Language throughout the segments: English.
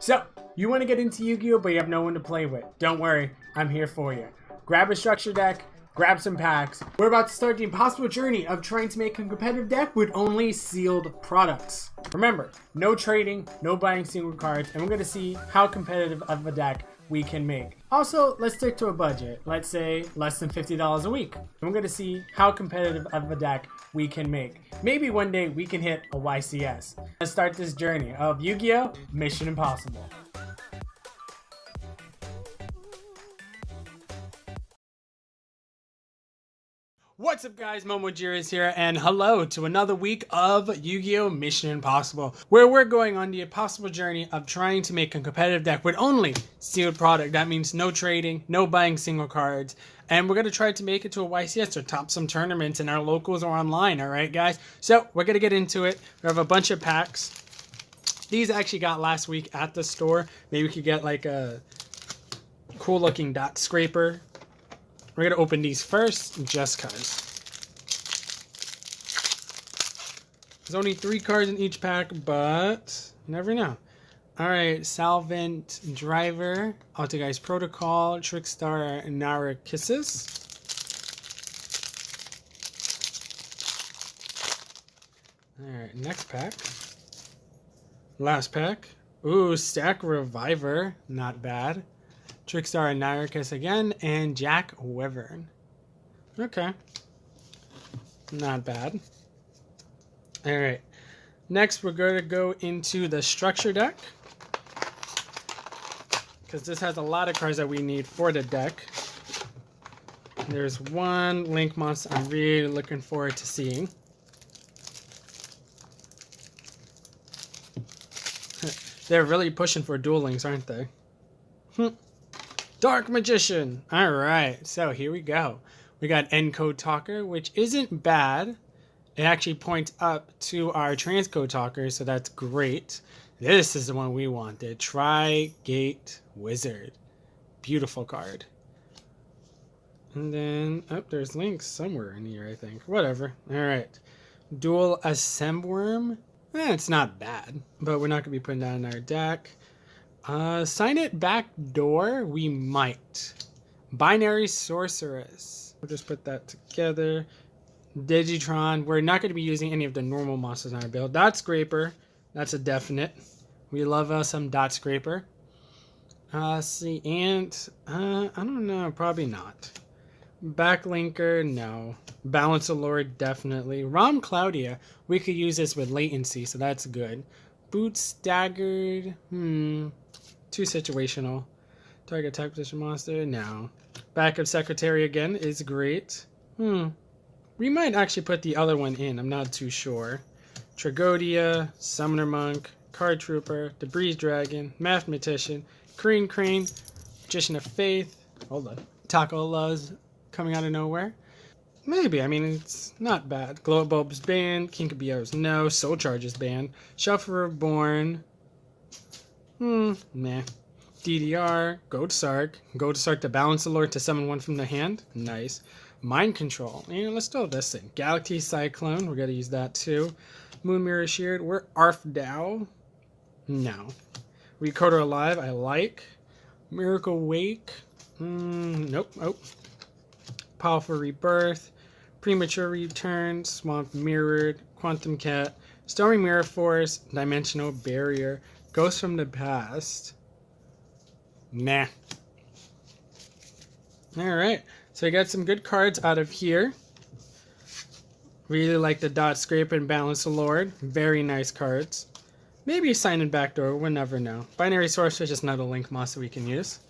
So, you want to get into Yu-Gi-Oh, but you have no one to play with. Don't worry, I'm here for you. Grab a structure deck, grab some packs. We're about to start the impossible journey of trying to make a competitive deck with only sealed products. Remember, no trading, no buying single cards, and we're going to see how competitive of a deck we can make. Also, let's stick to a budget. Let's say less than $50 a week. And we're going to see how competitive of a deck we can make. Maybe one day we can hit a YCS. Let's start this journey of Yu-Gi-Oh! Mission Impossible. What's up guys, Momojira is here, and hello to another week of Yu-Gi-Oh! Mission Impossible, where we're going on the impossible journey of trying to make a competitive deck with only sealed product. That means no trading, no buying single cards, and we're going to try to make it to a YCS or top some tournaments in our locals or online, alright guys? So, we're going to get into it. We have a bunch of packs. These I actually got last week at the store. Maybe we could get like a cool looking dot scraper. We're going to open these first, just because. There's only 3 cards in each pack, but you never know. Alright, Solvent Driver, Altageist Protocol, Trickstar, Nara Kisses. Alright, next pack. Last pack. Ooh, Stack Reviver, not bad. Trickstar and Nyricus again, and Jack Wyvern. Okay. Not bad. Alright. Next, we're going to go into the structure deck, because this has a lot of cards that we need for the deck. There's one Link monster I'm really looking forward to seeing. They're really pushing for Duel Links, aren't they? Dark Magician. Alright, so here we go. We got Encode Talker, which isn't bad. It actually points up to our Transcode Talker, so that's great. This is the one we wanted. Tri-Gate Wizard. Beautiful card. And then, oh, there's links somewhere in here, I think. Whatever. Alright. Dual Assembworm. It's not bad, but we're not going to be putting that in our deck. Sign It Back Door, we might. Binary Sorceress. We'll just put that together. Digitron, we're not going to be using any of the normal monsters in our build. Dot Scraper, that's a definite. We love some Dot Scraper. See, Ant, I don't know, probably not. Backlinker, no. Balance of Lord, definitely. Rom Claudia, we could use this with latency, so that's good. Boot Staggered, too situational. Target attack position monster, no. Backup Secretary again is great. We might actually put the other one in, I'm not too sure. Tragodia, Summoner Monk, Card Trooper, the Breeze Dragon, Mathematician, Crane, Magician of Faith, hold on. Taco Luz coming out of nowhere. Maybe, I mean, it's not bad. Glow Bulb's banned, Kinkabios no, Soul Charge's banned, Shuffle Reborn, meh. DDR, Go to Sark to balance the Lord to summon one from the hand, nice. Mind Control, let's do this thing. Galaxy Cyclone, we're going to use that too. Moon Mirror Sheared, we're Arfdow, no. Recoder Alive, I like. Miracle Wake, nope, oh. Powerful Rebirth, Premature Return, Swamp Mirrored, Quantum Cat, Stormy Mirror Force, Dimensional Barrier, Ghost from the Past. Nah. Alright, so we got some good cards out of here. Really like the Dot Scraper and Balance the Lord. Very nice cards. Maybe a Sign In Backdoor, we'll never know. Binary Sorcerer is just not a Link monster we can use.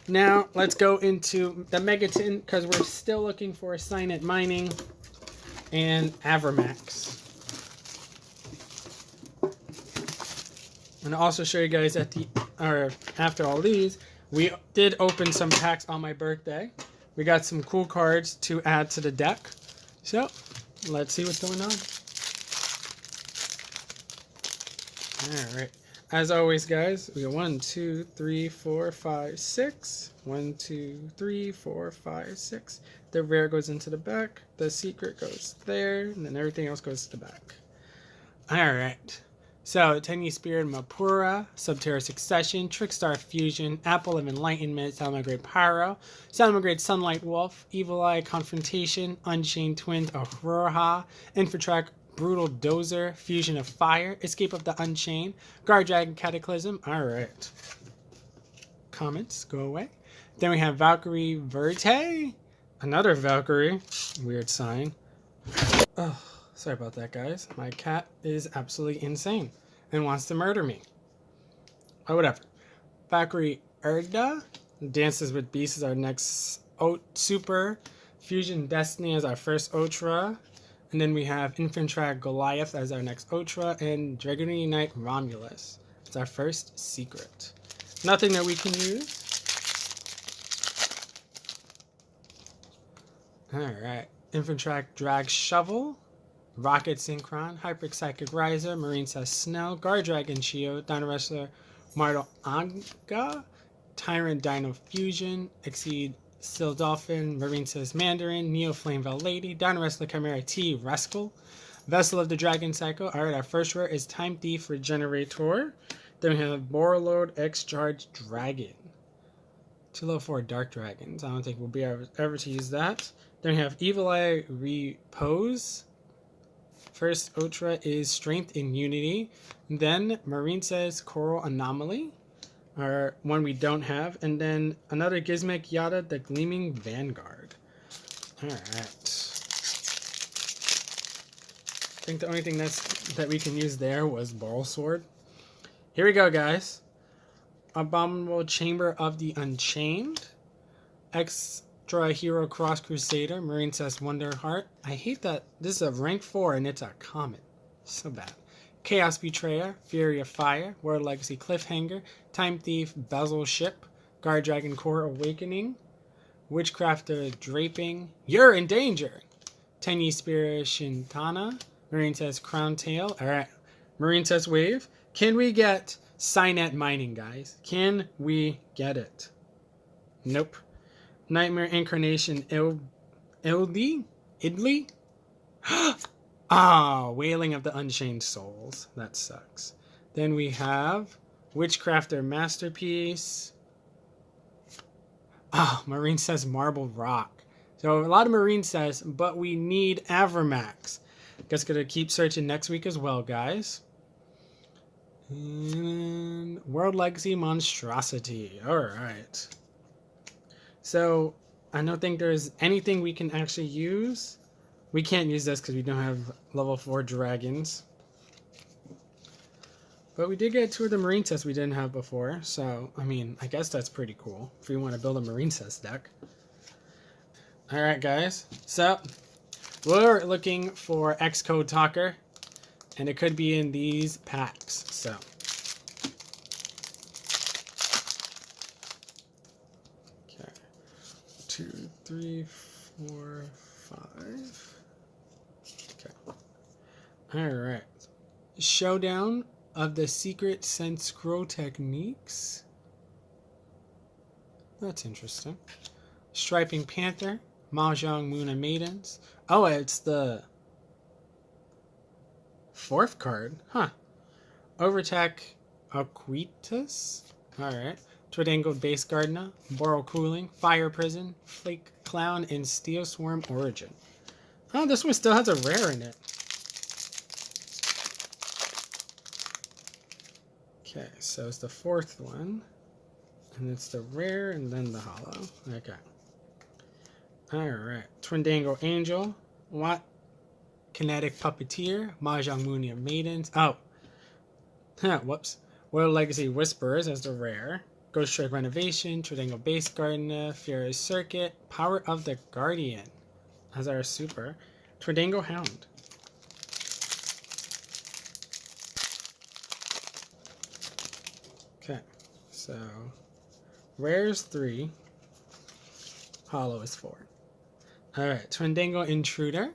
Now, let's go into the Megaton, because we're still looking for Sign It Mining and Avermax. And I'll also show you guys after all these, we did open some packs on my birthday. We got some cool cards to add to the deck. So, let's see what's going on. Alright. As always, guys, we got 1, 2, 3, 4, 5, 6. 1, 2, 3, 4, 5, 6. The rare goes into the back. The secret goes there. And then everything else goes to the back. Alright. So, Tenyi Spirit Mapura, Subterra Succession, Trickstar Fusion, Apple of Enlightenment, Salamagrade Pyro, Salamagrade Sunlight Wolf, Evil Eye Confrontation, Unchained Twins Aurora, Infiltrack Brutal Dozer, Fusion of Fire, Escape of the Unchained, Guard Dragon Cataclysm. Alright. Comments, go away. Then we have Valkyrie Verte, another Valkyrie, weird sign. Oh, sorry about that, guys. My cat is absolutely insane and wants to murder me. Oh, whatever. Valkyrie Erda, Dances with Beasts is our next super. Fusion Destiny is our first Ultra. And then we have Infantrak Goliath as our next Ultra. And Dragon Unite Romulus. It's our first secret. Nothing that we can use. Alright. Infantrak Drag Shovel. Rocket Synchron, Hyper Psychic Riser, Marine Says Snow, Guard Dragon Chio, Dino Wrestler Martel Anga, Tyrant Dino Fusion, Exceed Still Dolphin, Marine Says Mandarin, Neo Flame Vel Lady, Dino Wrestler Chimera T Rascal, Vessel of the Dragon Cycle. Alright, our first rare is Time Thief Regenerator. Then we have Borreload X Charge Dragon. 2 level 4 Dark Dragons. I don't think we'll be ever to use that. Then we have Evil Eye Repose. First Ultra is Strength in Unity. Then Marine Says Coral Anomaly, or one we don't have. And then another Gizmek Yada, the Gleaming Vanguard. Alright. I think the only thing that we can use there was Ball Sword. Here we go, guys. Abominable Chamber of the Unchained. Extra Hero Cross Crusader, Marine Says Wonderheart. I hate that this is a rank 4 and it's a comet. So bad. Chaos Betrayer, Fury of Fire, World Legacy Cliffhanger, Time Thief Bezel Ship, Guard Dragon Core Awakening, Witchcrafter Draping, You're in Danger, Tenyi Spirit Shintana, Marine Says Crown Tail. Alright, Marine Says Wave. Can we get Cynet Mining, guys? Can we get it? Nope. Nightmare Incarnation Idli? Wailing of the Unchained Souls. That sucks. Then we have Witchcrafter Masterpiece. Marine Says Marble Rock. So a lot of Marine Says, but we need Avermax. Guess gonna keep searching next week as well, guys. And World Legacy Monstrosity. Alright. So, I don't think there's anything we can actually use. We can't use this because we don't have level 4 dragons. But we did get 2 of the Marine Says we didn't have before. So, I mean, I guess that's pretty cool. If we want to build a Marine Says deck. Alright, guys. So, we're looking for Xcode Talker. And it could be in these packs. So, 2, 3, 4, 5. Okay. Alright. Showdown of the Secret Sense Scroll Techniques. That's interesting. Striping Panther. Mahjong Moon Maidens. Oh, it's the 4th card. Huh. Overtech Aquitas. Alright. Twidangled Base Gardener, Boral Cooling, Fire Prison, Flake Clown, and Steel Swarm Origin. Oh, this one still has a rare in it. Okay, so it's the 4th one. And it's the rare and then the hollow. Okay. Alright. Twindangle Angel, Watt Kinetic Puppeteer, Mahjong Moon Maidens. Oh. Whoops. World Legacy Whisperers as the rare. Ghost Strike Renovation, Tridangle Base Gardener, Furious Circuit, Power of the Guardian as our super, Tridangle Hound. Okay, so rare's 3, hollow is 4. Alright, Twindangle Intruder,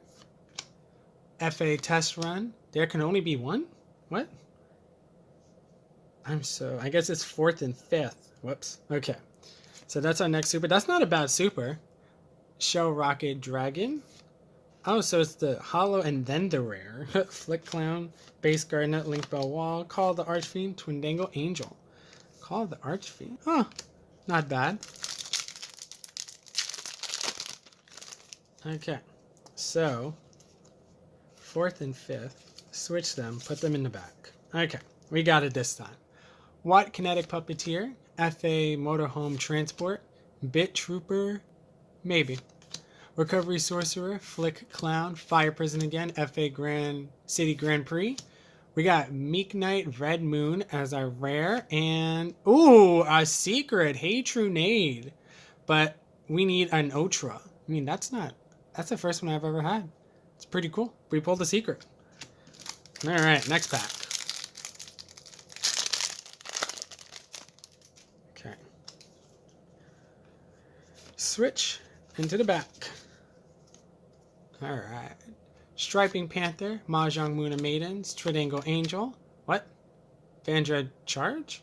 FA Test Run, there can only be 1? What? I guess it's 4th and 5th. Whoops. Okay. So that's our next super. That's not a bad super. Shell Rocket Dragon. Oh, so it's the hollow and then the rare. Flick Clown, Base Garnet, Link Bell Wall, Call the Archfiend, Twindangle Angel. Call the Archfiend. Huh, not bad. Okay, so 4th and 5th, switch them, put them in the back. Okay, we got it this time. Watt Kinetic Puppeteer, FA Motorhome Transport, Bit Trooper, maybe. Recovery Sorcerer, Flick Clown, Fire Prison again, FA Grand City Grand Prix. We got Meek Knight Red Moon as our rare, and ooh, a secret, Hey True Nade. But we need an Ultra. I mean, that's the first one I've ever had. It's pretty cool. We pulled a secret. All right, next pack. Okay. Switch into the back. All right. Striping Panther, Mahjong Moon of Maidens, Tridangle Angel. What? Vandra Charge?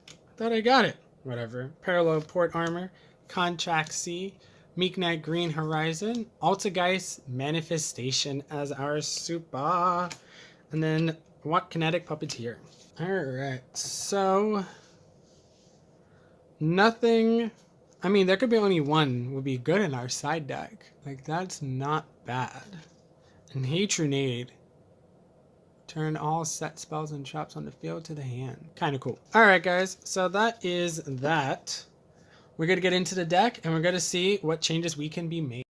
I thought I got it. Whatever. Parallel Port Armor, Contract C, Meek Knight Green Horizon, Altergeist Manifestation as our super. And then Watt Kinetic Puppeteer. Alright, so nothing. I mean, there could be only one would be good in our side deck. Like, that's not bad. And Hey True Nade. Turn all set spells and traps on the field to the hand. Kind of cool. Alright, guys, so that is that. We're going to get into the deck, and we're going to see what changes we can be made.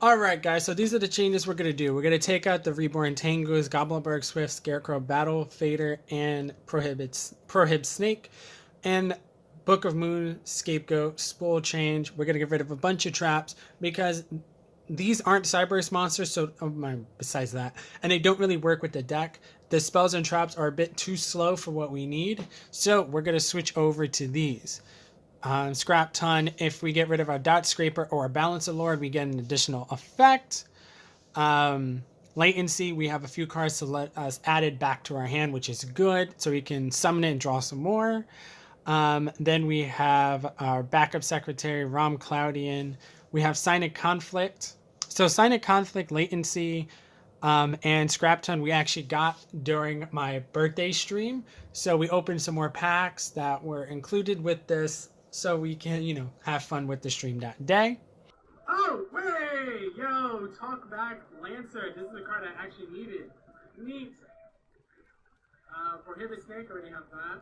Alright, guys, so these are the changes we're going to do. We're going to take out the Reborn Tangoos, Goblinberg Swift, Scarecrow, Battle Fader, and Prohib Snake. And Book of Moon, Scapegoat, Spool Change. We're going to get rid of a bunch of traps because these aren't Cyberburst monsters, so besides that, and they don't really work with the deck. The spells and traps are a bit too slow for what we need, so we're going to switch over to these. Scrap Ton, if we get rid of our Dot Scraper or our Balancer Lord, we get an additional effect. Latency, we have a few cards to let us added back to our hand, which is good, so we can summon it and draw some more. Then we have our backup secretary, Rom Cloudian. We have Cynic Conflict. So Cynic Conflict, Latency, and Scrap Ton we actually got during my birthday stream. So we opened some more packs that were included with this so we can, have fun with the stream that day. Oh, wait! Yo, Talk Back Lancer. This is the card I actually needed. Neat. Prohibit Snake, already have that.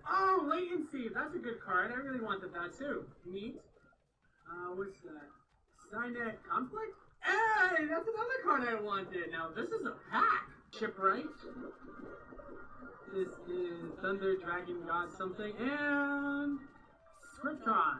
Oh, Latency! That's a good card. I really wanted that too. Neat. What's that? Cynet Conflict? Hey, that's another card I wanted. Now, this is a pack. Shipwright. This is Thunder, Dragon, God, something. And Scriptron.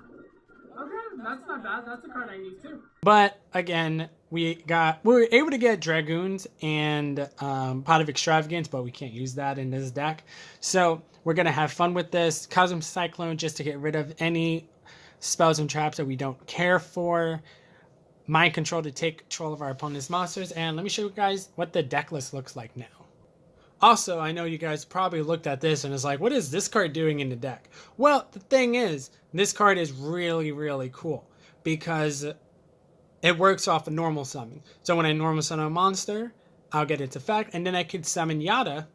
Okay, that's not bad. That's a card I need too. But, again, we were able to get Dragoons and Pot of Extravagance, but we can't use that in this deck. So, we're going to have fun with this. Cosmic Cyclone just to get rid of any spells and traps that we don't care for. Mind Control to take control of our opponent's monsters. And let me show you guys what the deck list looks like now. Also, I know you guys probably looked at this and is like, what is this card doing in the deck? Well, the thing is, this card is really, really cool because it works off a normal summon. So when I normal summon a monster, I'll get its effect, and then I can summon Yada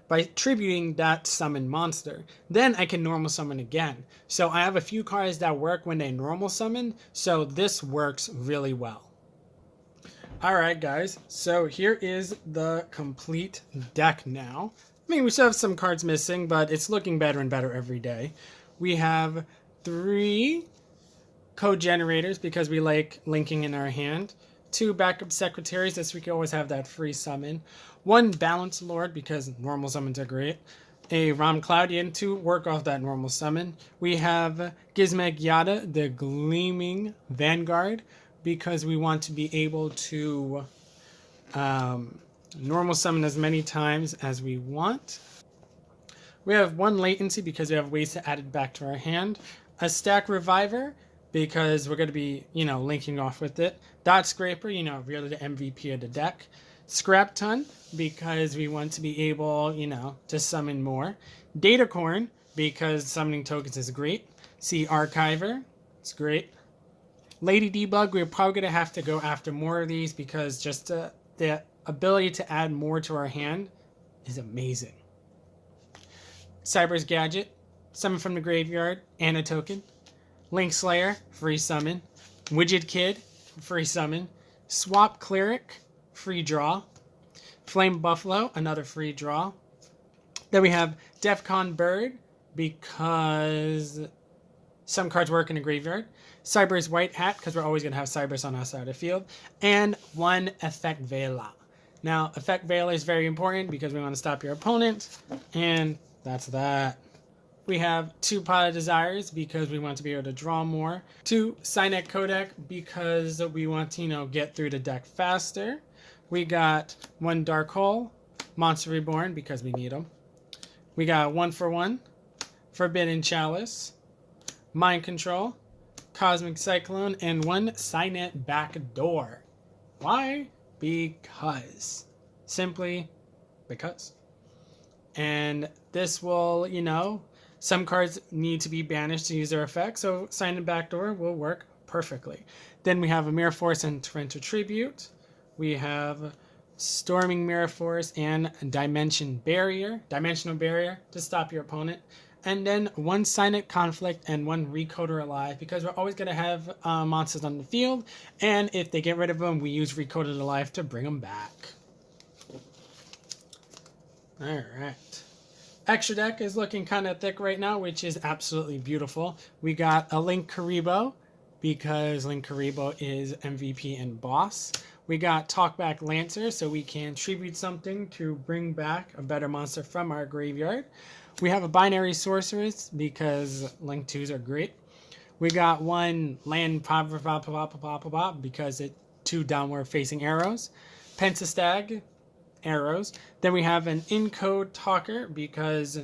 by tributing that summon monster. Then I can normal summon again. So I have a few cards that work when they normal summon, so this works really well. Alright guys, so here is the complete deck now. I mean, we still have some cards missing, but it's looking better and better every day. We have 3 code generators because we like linking in our hand. 2 backup secretaries, so we can always have that free summon. 1 balance lord because normal summons are great. A Rom Cloudian to work off that normal summon. We have Gizmek Yada, the Gleaming Vanguard, because we want to be able to normal summon as many times as we want. We have 1 latency because we have ways to add it back to our hand. A Stack Reviver because we're going to be, linking off with it. Dot Scraper, really the MVP of the deck. Scrap Ton because we want to be able, to summon more. Datacorn because summoning tokens is great. Sea Archiver, it's great. Lady Debug, we're probably going to have to go after more of these because just the ability to add more to our hand is amazing. Cyber's Gadget, summon from the graveyard, and a token. Link Slayer, free summon. Widget Kid, free summon. Swap Cleric, free draw. Flame Buffalo, another free draw. Then we have Defcon Bird, because some cards work in the graveyard. Cyber's White Hat, because we're always going to have Cybers on our side of the field. And one Effect Vela. Now, Effect Vela is very important because we want to stop your opponent. And that's that. We have 2 Pot of Desires because we want to be able to draw more. 2 Cynet Codec because we want to, get through the deck faster. We got 1 Dark Hole, Monster Reborn because we need them. We got 1 for 1, Forbidden Chalice, Mind Control, Cosmic Cyclone, and 1 Cynet Backdoor. Why? Because. Simply because. And this will, some cards need to be banished to use their effect, so Cynet Backdoor will work perfectly. Then we have a Mirror Force and Torrential Tribute. We have Storming Mirror Force and Dimensional Barrier to stop your opponent. And then 1 Cynet Conflict and 1 Recoder Alive because we're always going to have monsters on the field. And if they get rid of them, we use Recoder Alive to bring them back. Alright. Extra deck is looking kind of thick right now, which is absolutely beautiful. We got a Link Karibo because Link Karibo is MVP and boss. We got Talkback Lancer so we can tribute something to bring back a better monster from our graveyard. We have a Binary Sorceress because Link 2s are great. We got 1 Land Pop because it 2 downward facing arrows. Pentastag, arrows. Then we have an Encode Talker because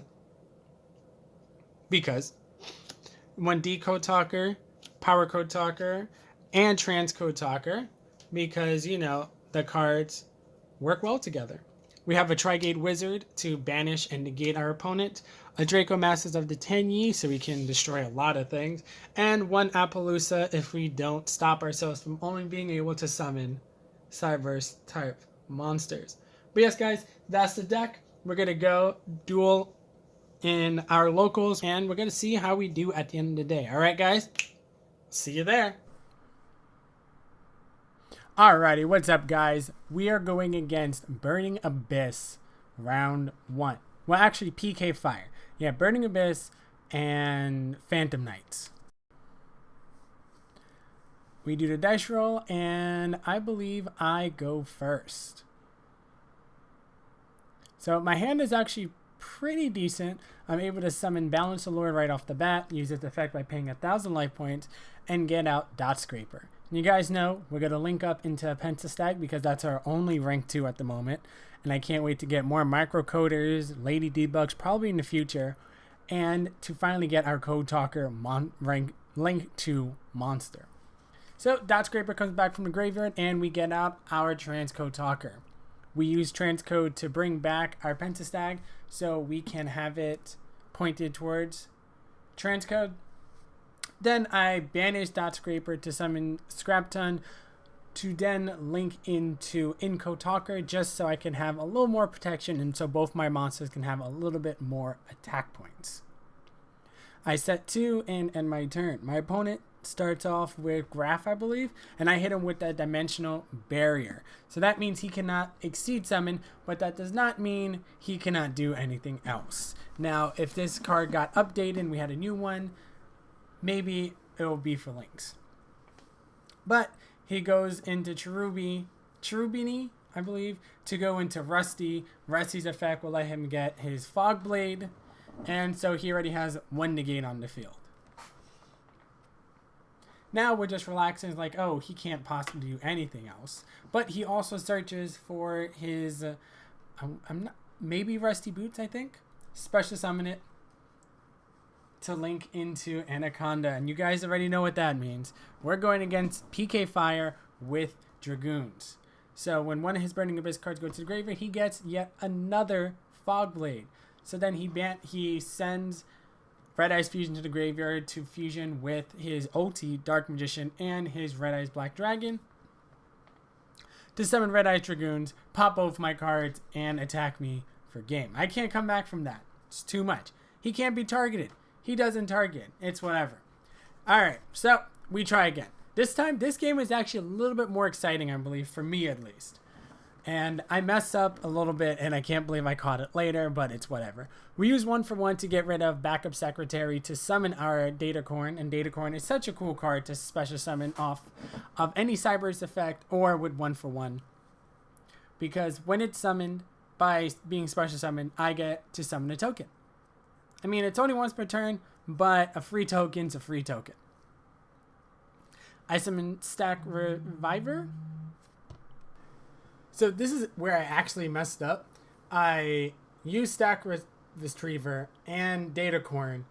1 Decode Talker, Power Code Talker, and Transcode Talker because, the cards work well together. We have a Trigate Wizard to banish and negate our opponent, a Draco Masters of the Tenyi so we can destroy a lot of things, and 1 Appaloosa if we don't stop ourselves from only being able to summon Cyberse type monsters. But yes, guys, that's the deck. We're going to go duel in our locals, and we're going to see how we do at the end of the day. All right, guys? See you there. Alrighty, what's up, guys? We are going against Burning Abyss round 1. Well, actually, PK Fire. Yeah, Burning Abyss and Phantom Knights. We do the dice roll, and I believe I go first. So my hand is actually pretty decent. I'm able to summon Balance the Lord right off the bat, use its effect by paying 1,000 life points, and get out Dot Scraper. And you guys know we're going to link up into Pentastag because that's our only rank 2 at the moment. And I can't wait to get more Microcoders, Lady Debugs probably in the future, and to finally get our Code Talker rank link 2 monster. So Dot Scraper comes back from the graveyard and we get out our Transcode Talker. We use Transcode to bring back our Pentastag so we can have it pointed towards Transcode. Then I banish Dot Scraper to summon Scrapton to then link into Encode Talker just so I can have a little more protection and so both my monsters can have a little bit more attack points. I set 2 and end my turn. My opponent starts off with Graph, I believe, and I hit him with that Dimensional Barrier. So that means he cannot exceed summon, but that does not mean he cannot do anything else. Now, if this card got updated and we had a new one, maybe it will be for links. But he goes into Cherubini, I believe, to go into Rusty. Rusty's effect will let him get his Fog Blade, and so he already has 1 negate on the field. Now we're just relaxing, like, oh, he can't possibly do anything else. But he also searches for his, maybe Rusty Boots, I think. Special summon it to link into Anaconda. And you guys already know what that means. We're going against PK Fire with Dragoons. So when one of his Burning Abyss cards goes to the graveyard, he gets yet another Fog Blade. So then he sends Red Eyes Fusion to the graveyard to fusion with his ulti, Dark Magician, and his Red Eyes Black Dragon. To summon Red Eyes Dragoons, pop both my cards, and attack me for game. I can't come back from that. It's too much. He can't be targeted. He doesn't target. It's whatever. Alright, so we try again. This time, this game is actually a little bit more exciting, I believe, for me at least. And I messed up a little bit, and I can't believe I caught it later, but it's whatever. We use 1-for-1 to get rid of Backup Secretary to summon our Datacorn, and Datacorn is such a cool card to special summon off of any Cyberse effect or with 1-for-1. Because when it's summoned by being special summoned, I get to summon a token. I mean, it's only once per turn, but a free token's a free token. I summon Stack Reviver. So this is where I actually messed up. I used Stack Retriever and Datacorn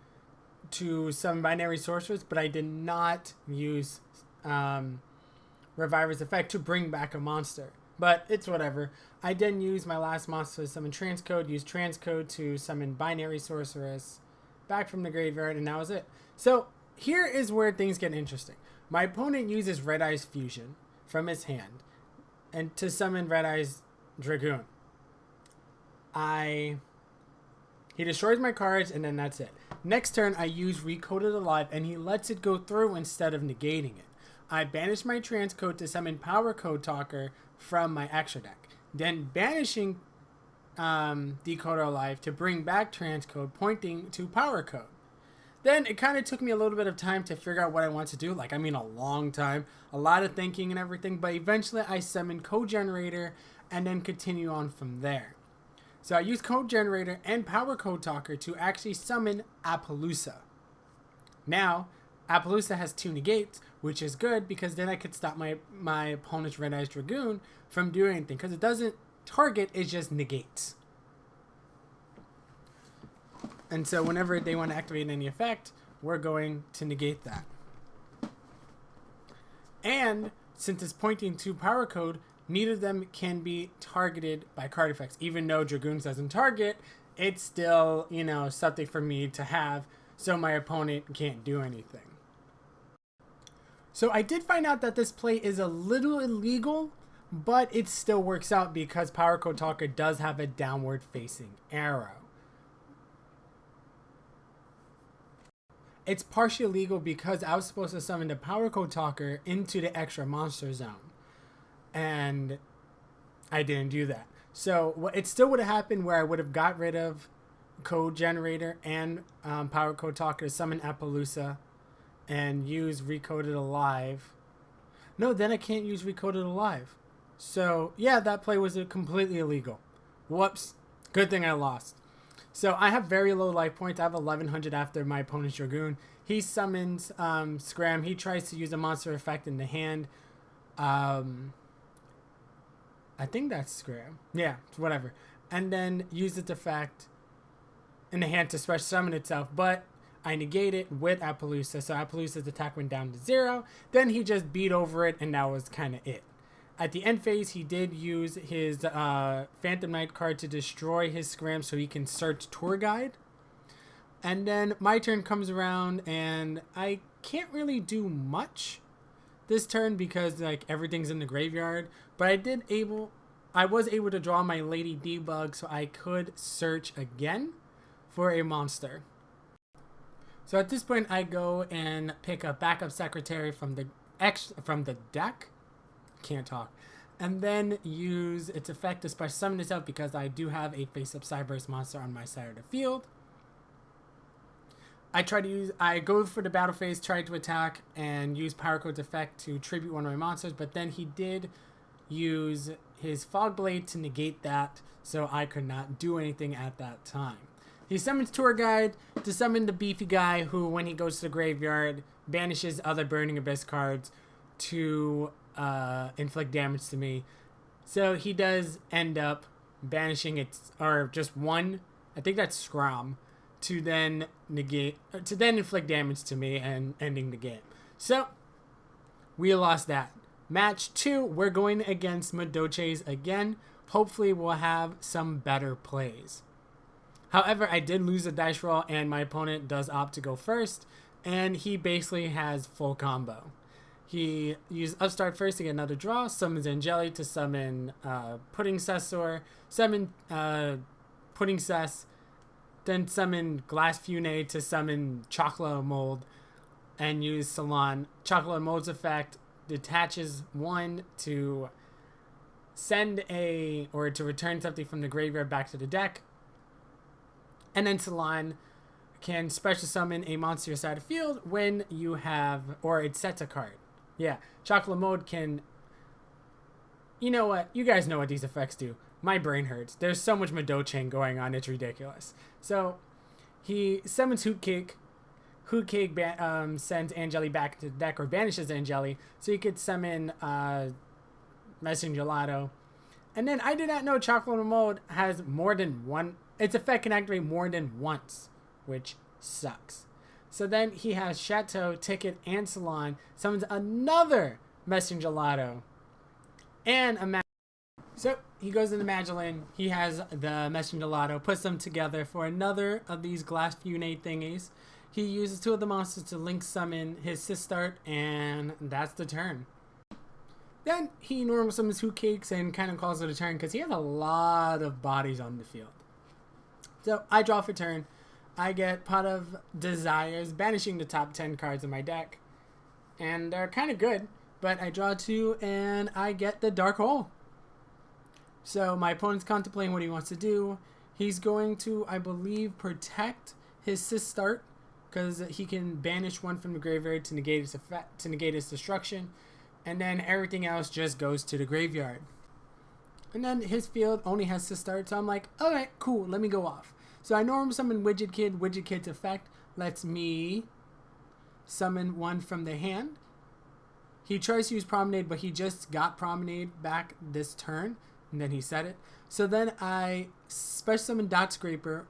to summon Binary Sorceress, but I did not use Reviver's effect to bring back a monster. But it's whatever. I then used my last monster to summon Transcode, used Transcode to summon Binary Sorceress back from the graveyard, and that was it. So here is where things get interesting. My opponent uses Red Eyes Fusion from his hand and to summon Red Eyes Dragoon. He destroys my cards, and then that's it. Next turn, I use Recoded Alive, and he lets it go through instead of negating it. I banish my Transcode to summon Power Code Talker from my extra deck. Then banishing Decoder Alive to bring back Transcode, pointing to Power Code. Then it kind of took me a little bit of time to figure out what I want to do. Like, I mean, a long time, a lot of thinking and everything. But eventually I summon Code Generator and then continue on from there. So I use Code Generator and Power Code Talker to actually summon Appaloosa. Now, Appaloosa has 2 negates, which is good because then I could stop my opponent's Red Eyes Dragoon from doing anything. Because it doesn't target, it just negates. And so whenever they want to activate any effect, we're going to negate that. And since it's pointing to Power Code, neither of them can be targeted by card effects. Even though Dragoons doesn't target, it's still, you know, something for me to have so my opponent can't do anything. So I did find out that this play is a little illegal, but it still works out because Power Code Talker does have a downward facing arrow. It's partially illegal because I was supposed to summon the Power Code Talker into the extra monster zone. And I didn't do that. So it still would have happened where I would have got rid of Code Generator and Power Code Talker to summon Appaloosa and use Recoded Alive. No, then I can't use Recoded Alive. So yeah, that play was completely illegal. Whoops. Good thing I lost. So I have very low life points. I have 1100 after my opponent's Dragoon. He summons Scram. He tries to use a monster effect in the hand. I think that's Scram. Yeah, whatever. And then use its effect in the hand to special summon itself. But I negate it with Appaloosa. So Appaloosa's attack went down to 0. Then he just beat over it, and that was kind of it. At the end phase, he did use his Phantom Knight card to destroy his Scram so he can search Tour Guide. And then my turn comes around, and I can't really do much this turn because like everything's in the graveyard. But I was able to draw my Lady Debug so I could search again for a monster. So at this point, I go and pick a Backup Secretary from the deck. Can't talk. And then use its effect to special summon itself because I do have a face-up Cyberse monster on my side of the field. I go for the battle phase, try to attack, and use Power Code's effect to tribute one of my monsters, but then he did use his Fog Blade to negate that, so I could not do anything at that time. He summons Tour Guide to summon the beefy guy who, when he goes to the graveyard, banishes other Burning Abyss cards to inflict damage to me. So he does end up banishing just one, I think that's Scrum, to then inflict damage to me and ending the game. So we lost that. Match 2, we're going against Madoches again. Hopefully we'll have some better plays. However, I did lose a dice roll, and my opponent does opt to go first, and he basically has full combo. He used Upstart first to get another draw, summons Angeli to summon Pudding Cessor, summon Pudding Cess, then summon Glass Fune to summon Chocolate Mold, and use Salon. Chocolate Mold's effect detaches one to send or to return something from the graveyard back to the deck. And then Salon can special summon a monster side of field when you have, or it sets a card. Yeah, Chocolate Mode can, you know what? You guys know what these effects do. My brain hurts. There's so much Madochain going on, it's ridiculous. So he summons Hoot Cake. Hoot Cake sends Angeli back to the deck or banishes Angeli, so you could summon Messing Gelato. And then I did not know Chocolate Mode has more than one. Its effect can activate more than once, which sucks. So then he has Chateau, Ticket, and Salon, summons another Messing Gelato, and a So he goes into Magellin, he has the Messing Gelato, puts them together for another of these Glass Fune thingies. He uses two of the monsters to link summon his Sistart, and that's the turn. Then he normal summons Hoot Cakes and kind of calls it a turn because he has a lot of bodies on the field. So I draw for turn. I get Pot of Desires, banishing the top 10 cards of my deck. And they're kind of good, but I draw 2 and I get the Dark Hole. So my opponent's contemplating what he wants to do. He's going to, I believe, protect his Sistart because he can banish one from the graveyard to negate its effect, to negate its destruction. And then everything else just goes to the graveyard. And then his field only has Sistart, so I'm like, alright, cool, let me go off. So I normal summon Widget Kid. Widget Kid's effect lets me summon one from the hand. He tries to use Promenade, but he just got Promenade back this turn, and then he said it. So then I special summon Dot Scraper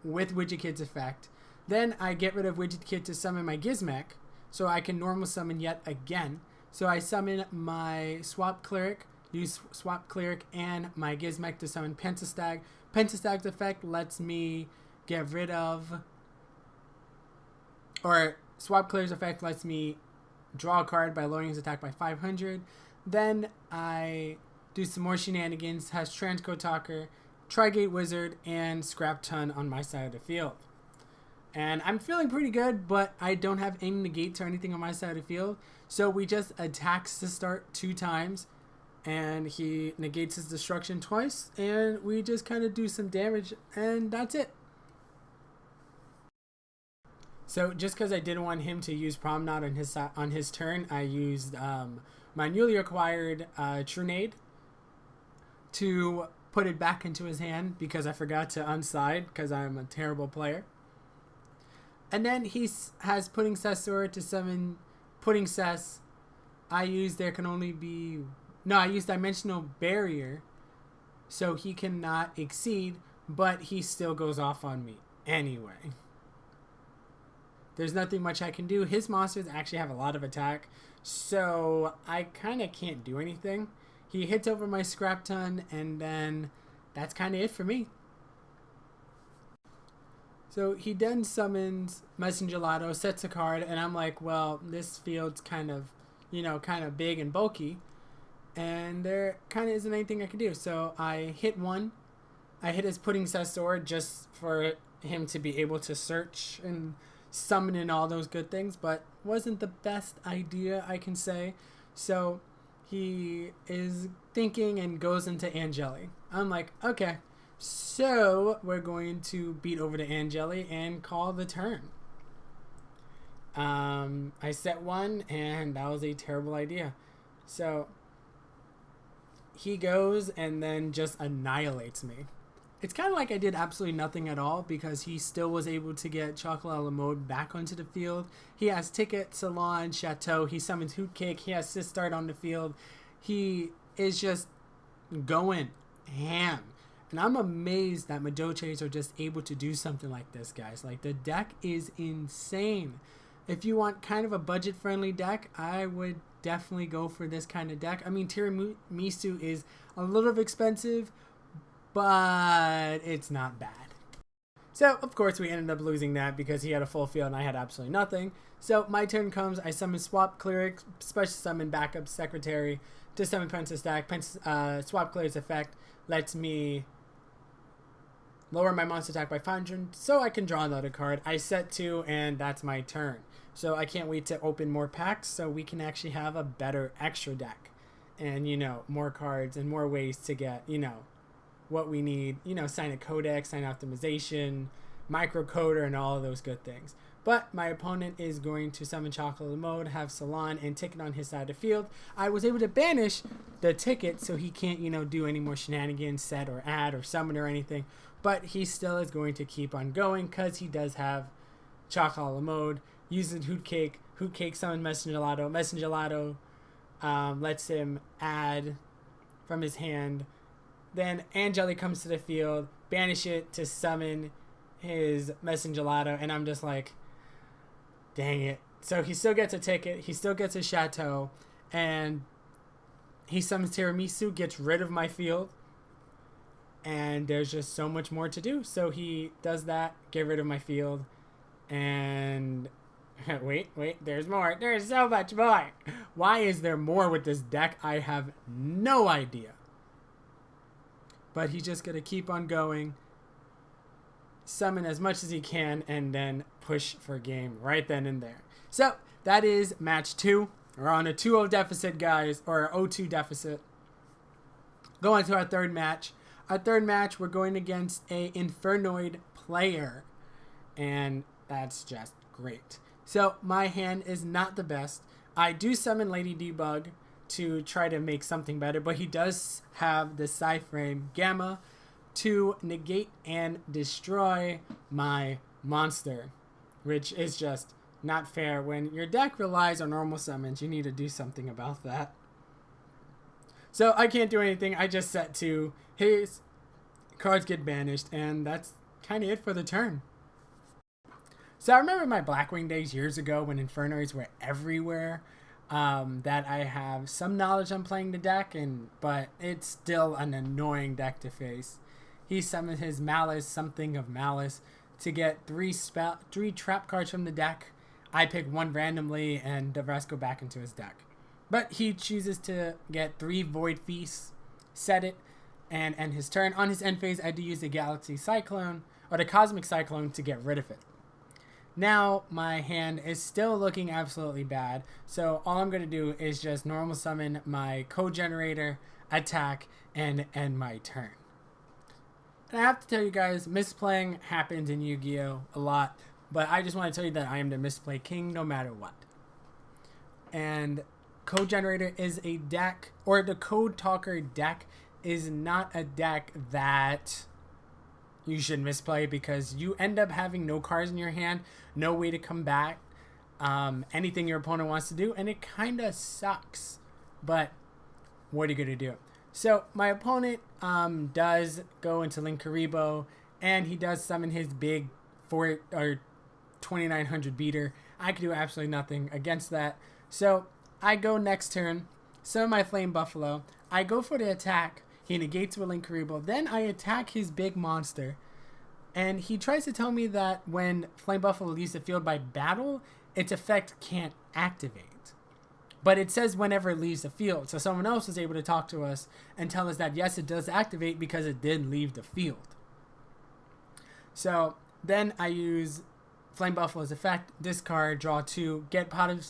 with Widget Kid's effect. Then I get rid of Widget Kid to summon my Gizmek, so I can normal summon yet again. So I summon my Swap Cleric, use Swap Cleric and my Gizmek to summon Pentastag. Pentastag's effect lets me get rid of, or Swap Cleric's effect lets me draw a card by lowering his attack by 500. Then I do some more shenanigans, has Transcode Talker, Trigate Wizard, and Scrap Ton on my side of the field. And I'm feeling pretty good, but I don't have any negates or anything on my side of the field. So we just attacks to start 2 times. And he negates his destruction twice. And we just kind of do some damage. And that's it. So just because I didn't want him to use Promenade on his turn, I used my newly acquired Trunade to put it back into his hand because I forgot to unside because I'm a terrible player. And then he has Pudding Cessor to summon Pudding Cess. I use there can only be... No, I use Dimensional Barrier so he cannot exceed, but he still goes off on me anyway. There's nothing much I can do. His monsters actually have a lot of attack, so I kind of can't do anything. He hits over my Scrap Ton, and then that's kind of it for me. So he then summons Messing Gelato, sets a card, and I'm like, well, this field's kind of, kind of big and bulky, and there kind of isn't anything I can do. So I hit one. I hit his Pudding Cessor just for him to be able to search and summon and all those good things, but wasn't the best idea, I can say. So he is thinking and goes into Angeli. I'm like, okay. So we're going to beat over to Angeli and call the turn. I set one, and that was a terrible idea. So he goes and then just annihilates me. It's kind of like I did absolutely nothing at all because he still was able to get Chocolate a la Mode back onto the field. He has Ticket, Salon, Chateau. He summons Hoot Cake. He has Sistart on the field. He is just going ham. And I'm amazed that Madochas are just able to do something like this, guys. Like, the deck is insane. If you want kind of a budget-friendly deck, I would definitely go for this kind of deck. I mean, Tiramisu is a little expensive, but it's not bad. So, of course, we ended up losing that because he had a full field and I had absolutely nothing. So, my turn comes. I summon Swap Cleric, Special Summon Backup Secretary to summon Princess Stack. Swap Cleric's effect lets me lower my monster attack by 500 so I can draw another card. I set 2 and that's my turn. So, I can't wait to open more packs so we can actually have a better extra deck. And, more cards and more ways to get, what we need, sign a codex, sign optimization, microcoder, and all of those good things. But my opponent is going to summon Chocolate Mode, have Salon, and Ticket on his side of the field. I was able to banish the Ticket so he can't, do any more shenanigans, set or add or summon or anything. But he still is going to keep on going because he does have Chocolate Mode. Uses Hoot Cake. Hoot Cake summon Messenger Gelato. Messenger Gelato lets him add from his hand. Then Angeli comes to the field, banish it to summon his Messenger Gelato, and I'm just like, dang it. So he still gets a Ticket, he still gets a Chateau, and he summons Tiramisu, gets rid of my field, and there's just so much more to do. So he does that, get rid of my field, and wait, there's more. There's so much more. Why is there more with this deck? I have no idea. But he's just going to keep on going, summon as much as he can, and then push for game right then and there. So, that is match 2. We're on a 2-0 deficit, guys, or a 0-2 deficit. Going to our third match. Our third match, we're going against a Infernoid player. And that's just great. So, my hand is not the best. I do summon Lady Debug to try to make something better, but he does have the Psyframe Gamma to negate and destroy my monster, which is just not fair. When your deck relies on normal summons, you need to do something about that. So I can't do anything. I just set 2. His cards get banished, and that's kind of it for the turn. So I remember my Blackwing days years ago when Infernoids were everywhere. That I have some knowledge on playing the deck, but it's still an annoying deck to face. He summoned his Malice, something of Malice, to get 3 trap cards from the deck. I pick 1 randomly, and the rest go back into his deck. But he chooses to get 3 Void Feasts, set it, and end his turn. On his end phase, I do use the Galaxy Cyclone, or the Cosmic Cyclone, to get rid of it. Now, my hand is still looking absolutely bad, so all I'm going to do is just normal summon my code generator, attack, and end my turn. And I have to tell you guys, misplaying happens in Yu-Gi-Oh! A lot, but I just want to tell you that I am the misplay king no matter what. And code generator is a deck, or the Code Talker deck is not a deck that you should misplay because you end up having no cards in your hand, no way to come back, anything your opponent wants to do, and it kind of sucks. But what are you going to do? So my opponent does go into Linkuriboh, and he does summon his big 2900 beater. I can do absolutely nothing against that. So I go next turn, summon my Flame Buffalo. I go for the attack. He negates with Linkuriboh. Then I attack his big monster. And he tries to tell me that when Flame Buffalo leaves the field by battle, its effect can't activate. But it says whenever it leaves the field. So someone else was able to talk to us and tell us that yes, it does activate because it did leave the field. So then I use Flame Buffalo's effect, discard, draw 2, get Pot of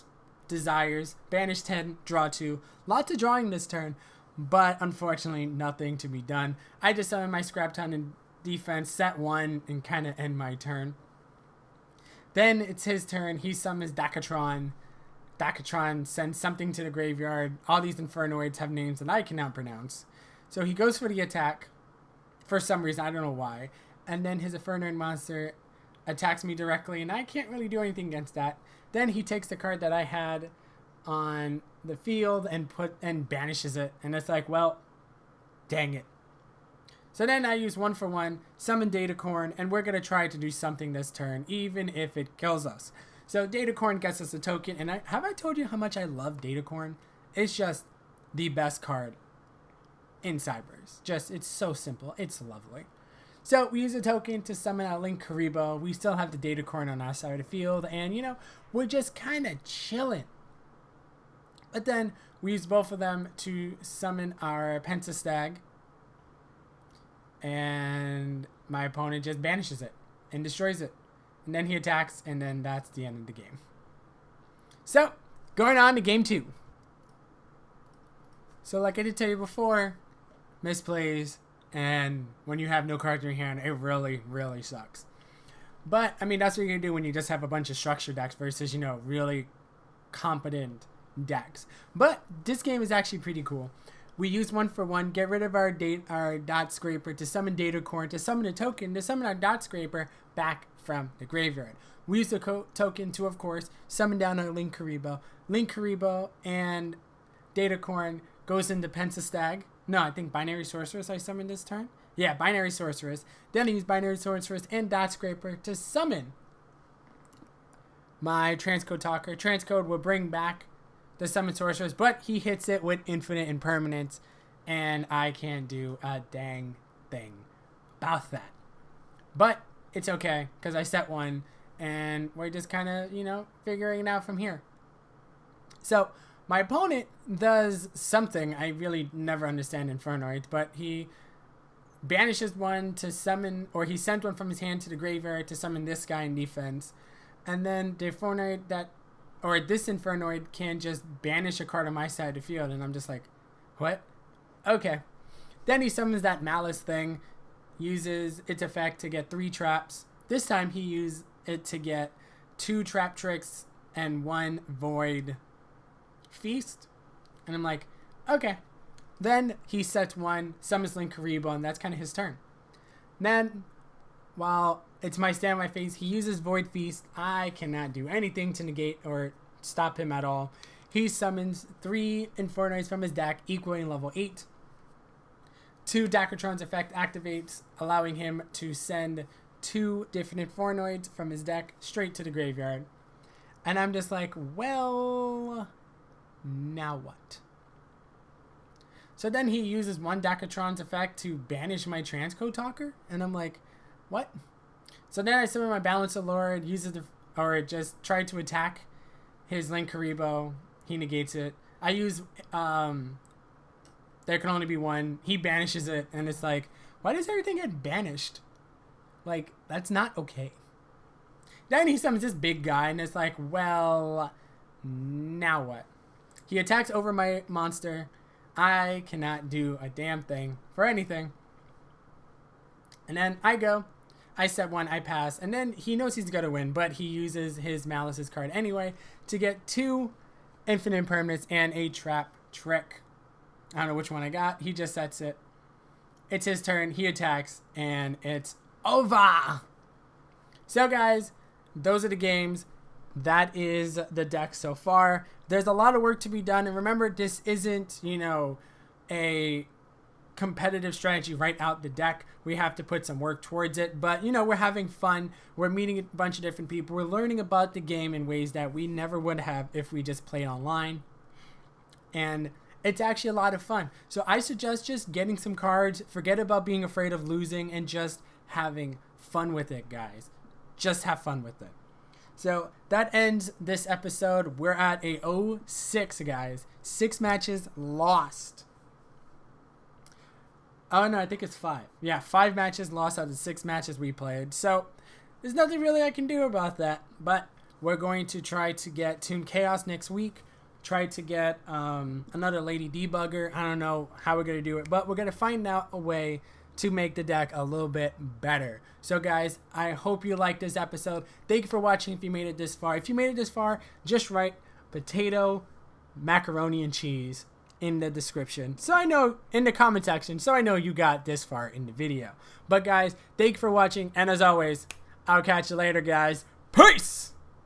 Desires, banish 10, draw 2. Lots of drawing this turn. But unfortunately, nothing to be done. I just summon my Scrap Ton in defense, set 1, and kind of end my turn. Then it's his turn. He summons Dakatron. Dakatron sends something to the graveyard. All these Infernoids have names that I cannot pronounce. So he goes for the attack. For some reason, I don't know why. And then his Infernoid monster attacks me directly, and I can't really do anything against that. Then he takes the card that I had on the field and banishes it, and it's like, well, dang it. So then I use 1 for 1, summon Datacorn, and we're gonna try to do something this turn, even if it kills us. So Datacorn gets us a token, and have I told you how much I love Datacorn? It's just the best card in Cyberse. It's so simple. It's lovely. So we use a token to summon our Link Karibo. We still have the data coin on our side of the field, and you know, we're just kind of chilling. But then we use both of them to summon our Pentastag, and my opponent just banishes it and destroys it. And then he attacks, and then that's the end of the game. So, going on to game 2. So like I did tell you before, misplays, and when you have no cards in your hand, it really, really sucks. But, I mean, that's what you're going to do when you just have a bunch of structure decks versus, you know, really competent decks. But this game is actually pretty cool. We use 1-for-1, get rid of our dot scraper to summon data coin, to summon a token, to summon our dot scraper back from the graveyard. We use the token to, of course, summon down our Link Karibo. Link Karibo and data coin goes into Pentastag. No, I think Binary Sorceress I summoned this turn. Yeah, Binary Sorceress. Then I use Binary Sorceress and dot scraper to summon my Transcode Talker. Transcode will bring back the Summon Sorceress, but he hits it with Infinite Impermanence, and I can't do a dang thing about that. But it's okay, because I set one, and we're just kind of, you know, figuring it out from here. So, my opponent does something I really never understand Infernoid, but he banishes one to summon, or he sent one from his hand to the graveyard to summon this guy in defense, and then the Infernoid this Infernoid can just banish a card on my side of the field, and I'm just like, what? Okay. Then he summons that Malice thing, uses its effect to get 3 traps. This time he used it to get 2 Trap Tricks and 1 Void Feast. And I'm like, okay. Then he sets 1, summons Link Karibo, and that's kind of his turn. Then, while it's my stand my face, he uses Void Feast. I cannot do anything to negate or stop him at all. He summons 3 Infernoids from his deck, equaling level 8. 2 Dakotron's effect activates, allowing him to send 2 different Infernoids from his deck straight to the graveyard. And I'm just like, well, now what? So then he uses 1 Dakotron's effect to banish my Transcode Talker, and I'm like, what? So then I summon my Balancer Lord, just try to attack his Link Karibo. He negates it. I use, there can only be 1. He banishes it, and it's like, why does everything get banished? Like, that's not okay. Then he summons this big guy, and it's like, well, now what? He attacks over my monster. I cannot do a damn thing for anything. And then I set 1, I pass, and then he knows he's going to win, but he uses his Malice's card anyway to get 2 Infinite Impermanence and a Trap Trick. I don't know which one I got. He just sets it. It's his turn. He attacks, and it's over. So, guys, those are the games. That is the deck so far. There's a lot of work to be done, and remember, this isn't, you know, a competitive strategy right out the deck. We have to put some work towards it, but you know, we're having fun. We're meeting a bunch of different people. We're learning about the game in ways that we never would have if we just played online, and it's actually a lot of fun. So I suggest just getting some cards, forget about being afraid of losing, and just having fun with it, guys. Just have fun with it. So that ends this episode. We're at a 0-6, guys. 6 matches lost. Oh, no, I think it's 5. Yeah, 5 matches lost out of 6 matches we played. So there's nothing really I can do about that. But we're going to try to get Toon Chaos next week. Try to get another Lady Debugger. I don't know how we're going to do it. But we're going to find out a way to make the deck a little bit better. So, guys, I hope you liked this episode. Thank you for watching if you made it this far. If you made it this far, just write potato, macaroni, and cheese in the description, so I know, in the comment section, so I know you got this far in the video. But guys, thank you for watching, and as always, I'll catch you later, guys. Peace!